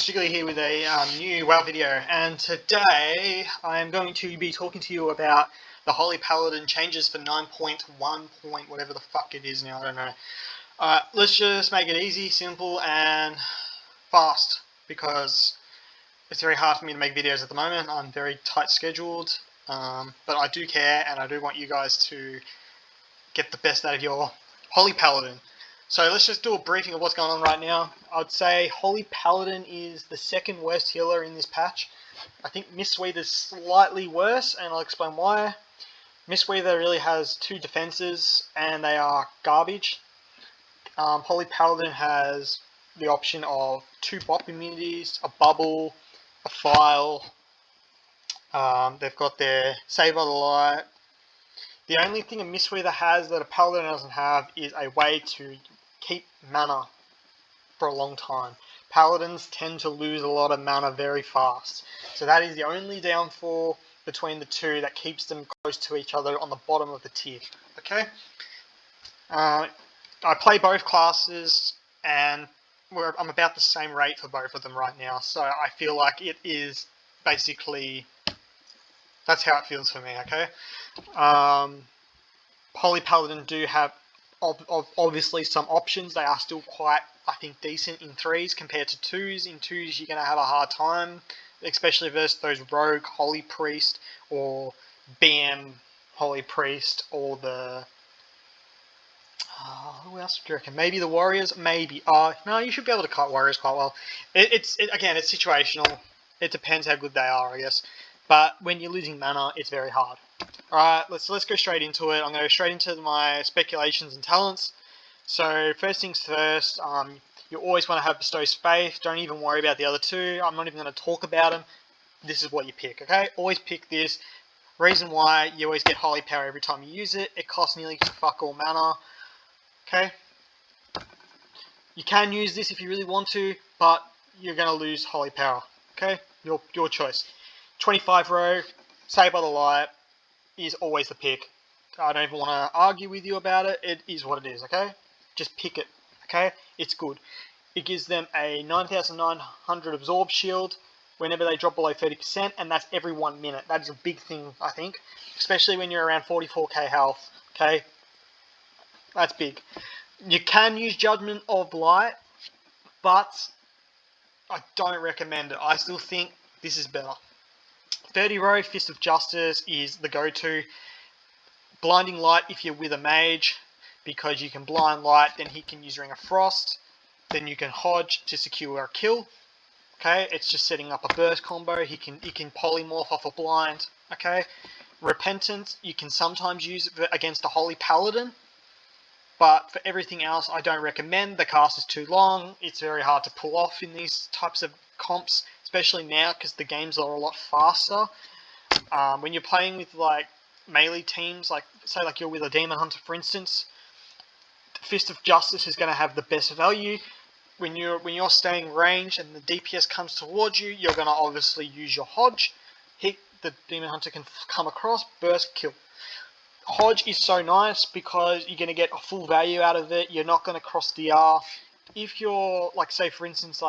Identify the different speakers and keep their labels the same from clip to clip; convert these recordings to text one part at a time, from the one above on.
Speaker 1: Strictly here with a new WoW video, and today I'm going to be talking to you about the Holy Paladin changes for 9.1 point whatever the fuck it is now, I don't know. Let's just make it easy, simple, and fast, because it's very hard for me to make videos at the moment. I'm very tight scheduled, but I do care, and I do want you guys to get the best out of your Holy Paladin. So let's just do a briefing of what's going on right now. I'd say Holy Paladin is the second worst healer in this patch. I think Mistweaver is slightly worse, and I'll explain why. Mistweaver really has two defenses, and they are garbage. Holy Paladin has the option of 2 bop immunities, a bubble, a file. They've got their Save by the Light. The only thing a Mistweaver has that a Paladin doesn't have is a way to keep mana for a long time. Paladins tend to lose a lot of mana very fast. So that is the only downfall between the two that keeps them close to each other on the bottom of the tier. Okay? I play both classes, and I'm about the same rate for both of them right now. So I feel like it is basically... that's how it feels for me, okay? Holy Paladin do have obviously some options. They are still quite, I think, decent in 3s compared to 2s. In 2s, you're going to have a hard time, especially versus those rogue Holy Priest or BM Holy Priest or the... who else do you reckon? Maybe the Warriors? Maybe. No, you should be able to cut Warriors quite well. Again, it's situational. It depends how good they are, I guess. But when you're losing mana, it's very hard. Alright, let's go straight into it. I'm going to go straight into my speculations and talents. So, first things first, you always want to have Bestow Faith. Don't even worry about the other two. I'm not even going to talk about them. This is what you pick, okay? Always pick this. Reason why, you always get Holy Power every time you use it. It costs nearly fuck all mana. Okay? You can use this if you really want to, but you're going to lose Holy Power. Okay? Your choice. 25 row, Save by the Light is always the pick. I don't even want to argue with you about it. It is what it is, okay? Just pick it, okay? It's good. It gives them a 9,900 absorb shield whenever they drop below 30%, and that's every 1 minute. That is a big thing, I think, especially when you're around 44k health, okay? That's big. You can use Judgment of Light, but I don't recommend it. I still think this is better. 30 row, Fist of Justice is the go-to. Blinding Light if you're with a mage, because you can Blind Light, then he can use Ring of Frost, then you can Hodge to secure a kill. Okay, it's just setting up a burst combo. He can polymorph off a blind. Okay, Repentance, you can sometimes use it against a Holy Paladin, but for everything else, I don't recommend. The cast is too long. It's very hard to pull off in these types of comps, especially now because the games are a lot faster. When you're playing with like melee teams, like say like you're with a Demon Hunter, for instance, Fist of Justice is going to have the best value. When you're staying range and the DPS comes towards you, you're going to obviously use your Hodge. Hit the Demon Hunter can come across, burst, kill. Hodge is so nice because you're going to get a full value out of it. You're not going to cross DR. If you're, like, say for instance,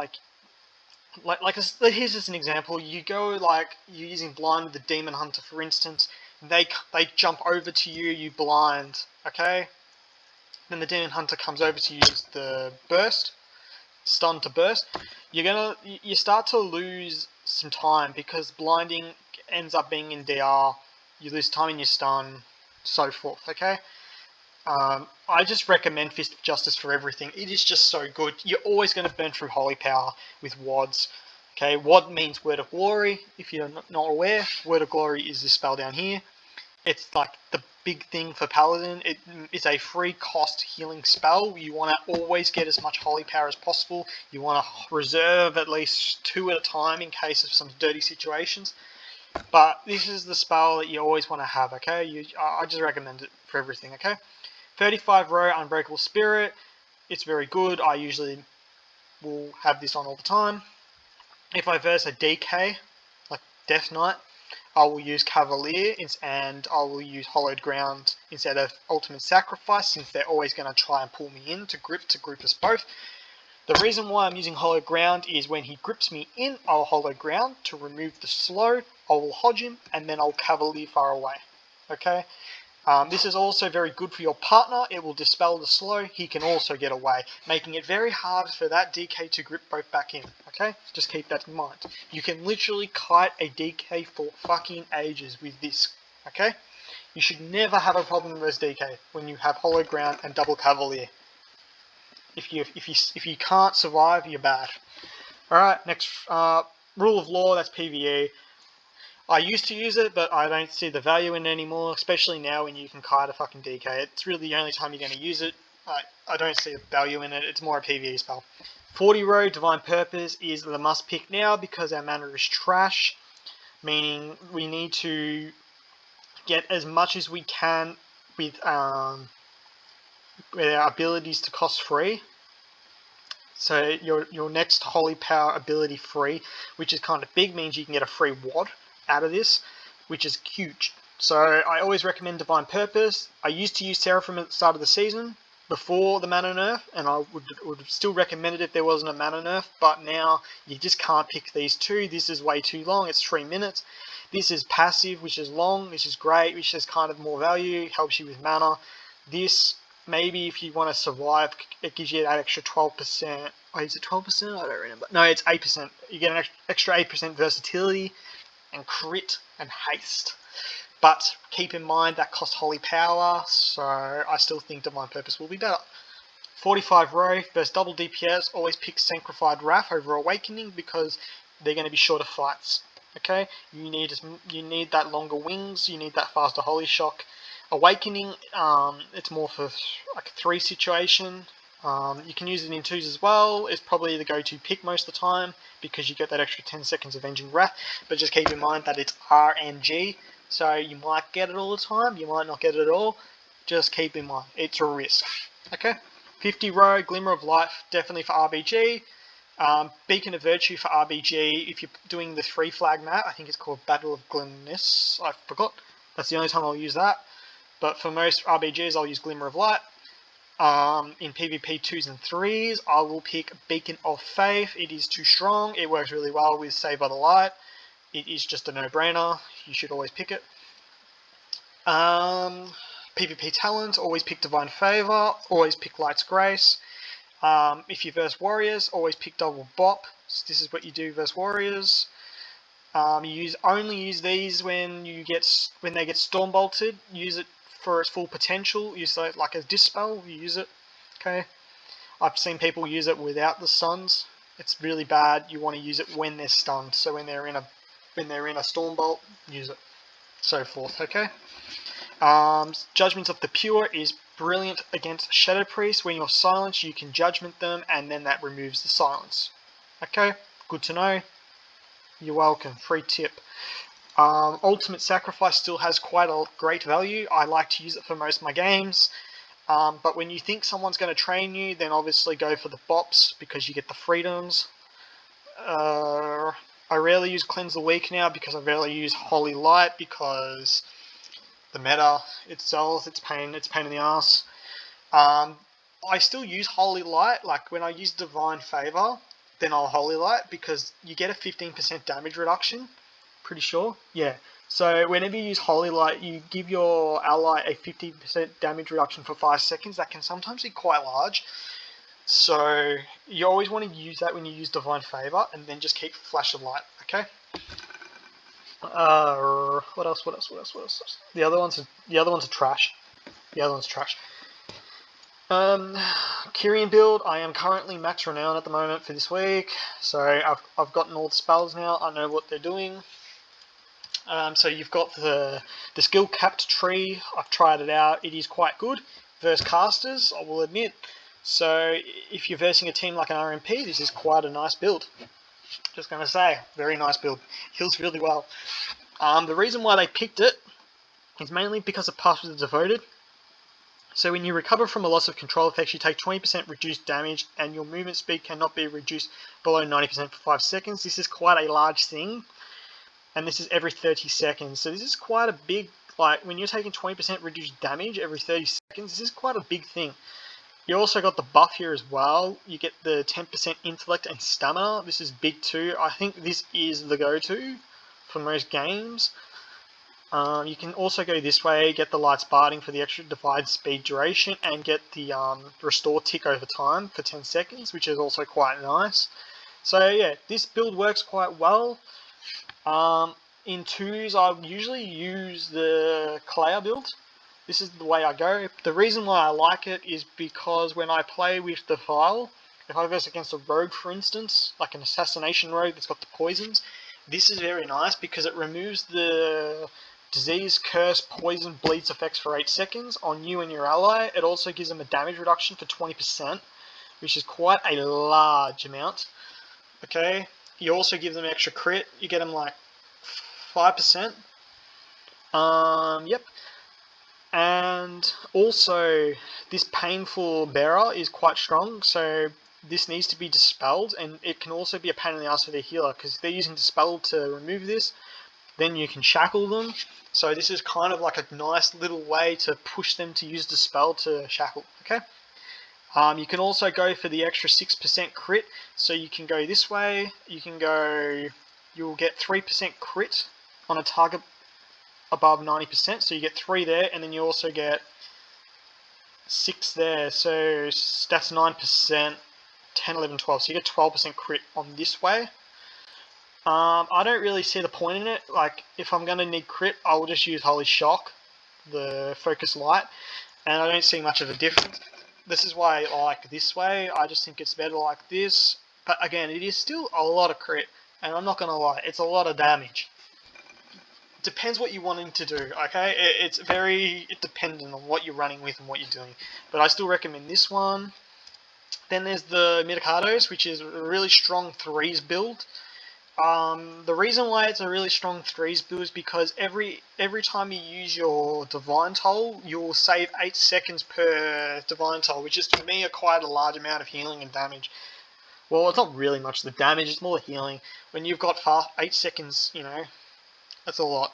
Speaker 1: here's just an example. You go, like, you're using blind with the Demon Hunter, for instance. They jump over to you, you blind, okay? Then the Demon Hunter comes over to use the burst, stun to burst. You start to lose some time because blinding ends up being in DR. You lose time in your stun, so forth, okay? I just recommend Fist of Justice for everything. It is just so good. You're always going to burn through Holy Power with WODs. Okay, WOD means Word of Glory. If you're not aware, Word of Glory is this spell down here. It's like the big thing for Paladin. It is a free cost healing spell. You want to always get as much Holy Power as possible. You want to reserve at least 2 at a time in case of some dirty situations. But this is the spell that you always want to have, okay? I just recommend it for everything, okay? 35 row, Unbreakable Spirit. It's very good. I usually will have this on all the time. If I verse a DK, like Death Knight, I will use Cavalier and I will use Hollowed Ground instead of Ultimate Sacrifice, since they're always going to try and pull me in to group us both. The reason why I'm using hollow ground is when he grips me in, I'll hollow ground to remove the slow, I will hodge him, and then I'll cavalier far away. Okay? This is also very good for your partner. It will dispel the slow. He can also get away, making it very hard for that DK to grip both back in. Okay? Just keep that in mind. You can literally kite a DK for fucking ages with this. Okay? You should never have a problem with this DK when you have hollow ground and double cavalier. If you can't survive, you're bad. Alright, next rule of law, that's PvE. I used to use it, but I don't see the value in it anymore, especially now when you can kite a fucking DK. It's really the only time you're going to use it. I don't see a value in it. It's more a PvE spell. 40 row, Divine Purpose is the must pick now because our mana is trash, meaning we need to get as much as we can with our abilities to cost free. So your next Holy Power ability free, which is kind of big, means you can get a free wad out of this, which is huge. So I always recommend Divine Purpose. I used to use Seraphim at the start of the season before the mana nerf, and I would still recommend it if there wasn't a mana nerf, but now you just can't pick these two. This is way too long. It's 3 minutes. This is passive, which is long, which is great, which has kind of more value, helps you with mana. This, maybe if you want to survive, it gives you that extra 12%. Oh, is it 12%? I don't remember. No, it's 8%. You get an extra 8% versatility and crit and haste. But keep in mind that costs Holy Power, so I still think Divine Purpose will be better. 45 row versus double DPS, always pick Sanctified Wrath over Awakening because they're going to be shorter fights. Okay, you need that longer wings, you need that faster Holy Shock. Awakening, it's more for like a 3 situation. You can use it in 2s as well. It's probably the go-to pick most of the time because you get that extra 10 seconds of Avenging Wrath. But just keep in mind that it's RNG, so you might get it all the time, you might not get it at all. Just keep in mind, it's a risk. Okay, 50 row, Glimmer of Light, definitely for RBG. Beacon of Virtue for RBG, if you're doing the 3 flag map, I think it's called Battle of Glimness, I forgot. That's the only time I'll use that. But for most RBGs, I'll use Glimmer of Light. In PvP 2s and 3s, I will pick Beacon of Faith. It is too strong. It works really well with Saved by the Light. It is just a no-brainer. You should always pick it. PvP Talents, always pick Divine Favor. Always pick Light's Grace. If you verse Warriors, always pick Double Bop. So this is what you do verse Warriors. Only use these when they get Storm Bolted. Use it for its full potential. Use it like a dispel. You use it. Okay. I've seen people use it without the stuns. It's really bad. You want to use it when they're stunned. So when they're in a Storm Bolt, use it. So forth. Okay. Judgment of the Pure is brilliant against Shadow Priest. When you're silenced, you can judgment them, and then that removes the silence. Okay. Good to know. You're welcome. Free tip. Ultimate Sacrifice still has quite a great value. I like to use it for most of my games. But when you think someone's going to train you, then obviously go for the bops because you get the freedoms. I rarely use Cleanse the Weak now because I rarely use Holy Light because the meta itself, it's pain in the ass. I still use Holy Light. Like when I use Divine Favor, then I'll Holy Light because you get a 15% damage reduction. Pretty sure. Yeah. So whenever you use Holy Light, you give your ally a 50% damage reduction for 5 seconds. That can sometimes be quite large. So you always want to use that when you use Divine Favor, and then just keep Flash of Light. Okay. What else? The other ones are trash. Kyrian build, I am currently max renown at the moment for this week, so I've gotten all the spells now. I know what they're doing. So you've got the skill capped tree. I've tried it out. It is quite good versus casters, I will admit. So if you're versing a team like an RMP, this is quite a nice build. Just gonna say, very nice build. Heals really well. The reason why they picked it is mainly because of Path of the Devoted. So when you recover from a loss of control effects, you take 20% reduced damage, and your movement speed cannot be reduced below 90% for 5 seconds. This is quite a large thing, and this is every 30 seconds. So this is quite a big, like when you're taking 20% reduced damage every 30 seconds, this is quite a big thing. You also got the buff here as well. You get the 10% intellect and stamina. This is big too. I think this is the go-to for most games. You can also go this way, get the light sparting for the extra divide speed duration, and get the restore tick over time for 10 seconds, which is also quite nice. So yeah, this build works quite well. In 2s, I usually use the Kalea build. This is the way I go. The reason why I like it is because when I play with the file, if I verse against a rogue, for instance, like an assassination rogue that's got the poisons, this is very nice because it removes the disease, curse, poison, bleeds effects for 8 seconds on you and your ally. It also gives them a damage reduction for 20%, which is quite a large amount. Okay, you also give them extra crit. You get them like 5%. Yep. And also, this painful bearer is quite strong, so this needs to be dispelled, and it can also be a pain in the ass for their healer, because if they're using dispel to remove this, then you can shackle them. So this is kind of like a nice little way to push them to use dispel to shackle. Okay. You can also go for the extra 6% crit, so you can go this way. You can go. You'll get 3% crit on a target above 90%, so you get 3 there, and then you also get 6 there, so that's 9%, 10, 11, 12, so you get 12% crit on this way. I don't really see the point in it. Like, if I'm going to need crit, I will just use Holy Shock, the Focus Light, and I don't see much of a difference. This is why I like this way. I just think it's better like this, but again, it is still a lot of crit, and I'm not going to lie, it's a lot of damage. Depends what you're wanting to do, okay? It's very dependent on what you're running with and what you're doing. But I still recommend this one. Then there's the Mitacados, which is a really strong 3s build. The reason why it's a really strong 3s build is because every time you use your Divine Toll, you'll save 8 seconds per Divine Toll, which is to me quite a large amount of healing and damage. Well, it's not really much the damage, it's more the healing. When you've got 8 seconds, you know, that's a lot.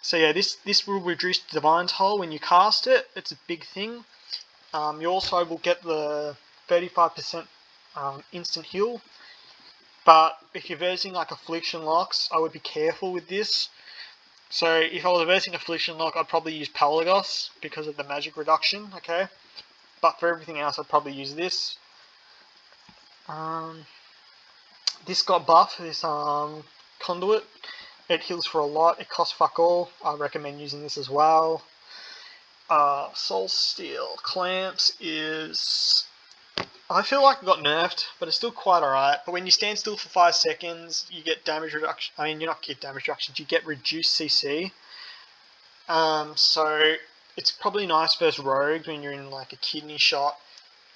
Speaker 1: So yeah, this will reduce Divine Toll when you cast it. It's a big thing. You also will get the 35% instant heal. But if you're versing like Affliction Locks, I would be careful with this. So if I was versing Affliction Lock, I'd probably use Pelagos because of the magic reduction, okay? But for everything else, I'd probably use this. This got buff, this Conduit. It heals for a lot, it costs fuck all. I recommend using this as well. Soul Steel Clamps is... I feel like it got nerfed, but it's still quite alright. But when you stand still for 5 seconds, you get damage reduction. I mean, you not get damage reductions, you get reduced CC. So it's probably nice versus rogues when you're in like a kidney shot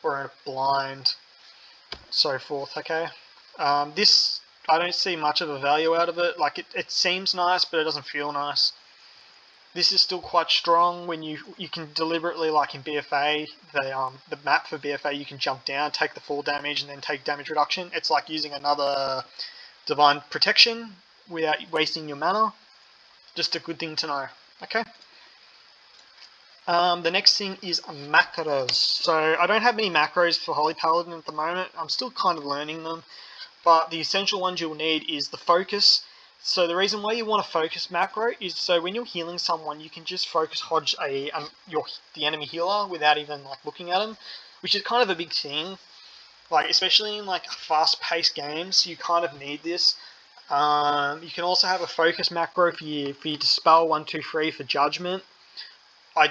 Speaker 1: or a blind, so forth, okay? This, I don't see much of a value out of it. Like, it seems nice, but it doesn't feel nice. This is still quite strong when you can deliberately, like in BFA, the map for BFA, you can jump down, take the full damage, and then take damage reduction. It's like using another Divine Protection without wasting your mana. Just a good thing to know, okay? The next thing is macros. So I don't have many macros for Holy Paladin at the moment. I'm still kind of learning them. But the essential ones you'll need is the focus. So the reason why you want a focus macro is so when you're healing someone, you can just focus Hodge the enemy healer without even like looking at them, which is kind of a big thing. Like especially in like fast-paced games, you kind of need this. You can also have a focus macro for your dispel 1, 2, 3 for judgment. I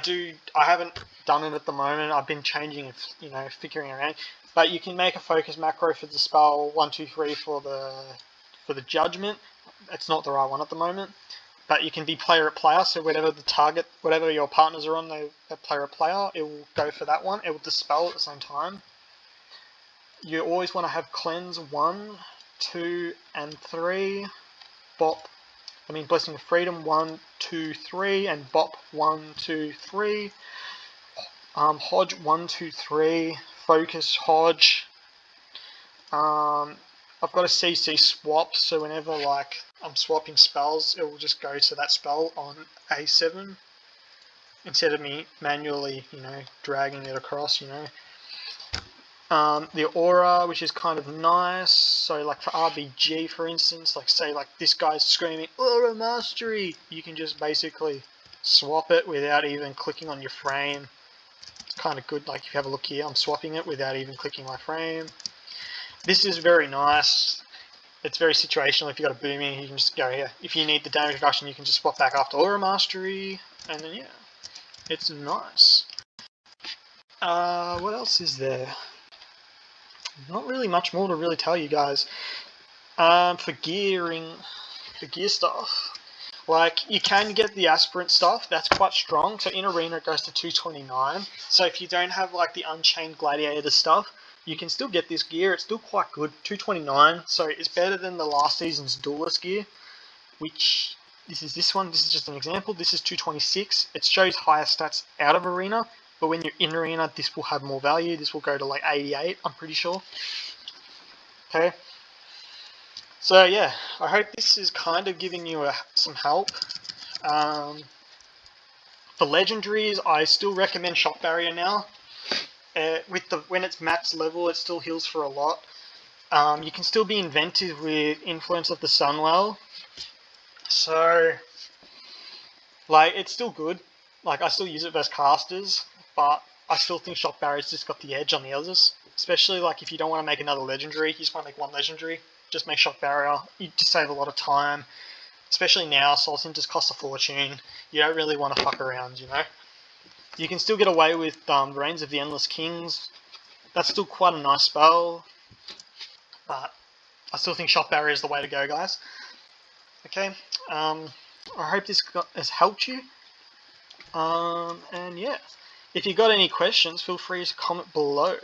Speaker 1: haven't done it at the moment. I've been changing, you know, figuring around. But you can make a focus macro for dispel 1, 2, 3 for the judgment. It's not the right one at the moment, but you can be player at player. So whatever your partners are on, they player at player. It will go for that one. It will dispel at the same time. You always want to have cleanse 1, 2, and 3. Blessing of Freedom 1, 2, 3, and Bop 1, 2, 3. Hodge 1, 2, 3. Focus Hodge. I've got a CC swap, so whenever like I'm swapping spells, it will just go to that spell on A7. instead of me manually, dragging it across, The aura, which is kind of nice. So like for RBG, for instance, like say like this guy's screaming aura mastery, you can just basically swap it without even clicking on your frame. It's kind of good. Like if you have a look here, I'm swapping it without even clicking my frame. This is very nice. It's very situational. If you got a booming, you can just go here. If you need the damage reduction, you can just swap back after aura mastery, and then yeah, it's nice. What else is there? Not really much more to really tell you guys. For gear stuff, like you can get the aspirant stuff. That's quite strong. So in arena it goes to 229. So if you don't have like the Unchained Gladiator stuff, you can still get this gear. It's still quite good. 229. So it's better than the last season's duelist gear, which this one. This is just an example. This is 226. It shows higher stats out of arena, but when you're in arena, this will have more value. This will go to like 88, I'm pretty sure. Okay. So yeah, I hope this is kind of giving you some help. For legendaries, I still recommend Shock Barrier now. When it's max level, it still heals for a lot. You can still be inventive with Influence of the Sunwell. So, like, it's still good. Like, I still use it versus casters, but I still think Shock Barrier's just got the edge on the others. Especially, like, if you don't want to make another legendary, you just want to make one legendary, just make Shock Barrier. You just save a lot of time. Especially now, Soul Sinters cost a fortune. You don't really want to fuck around, You can still get away with Reigns of the Endless Kings. That's still quite a nice spell. But I still think Shock Barrier is the way to go, guys. Okay, I hope this has helped you. And yeah, if you got any questions, feel free to comment below.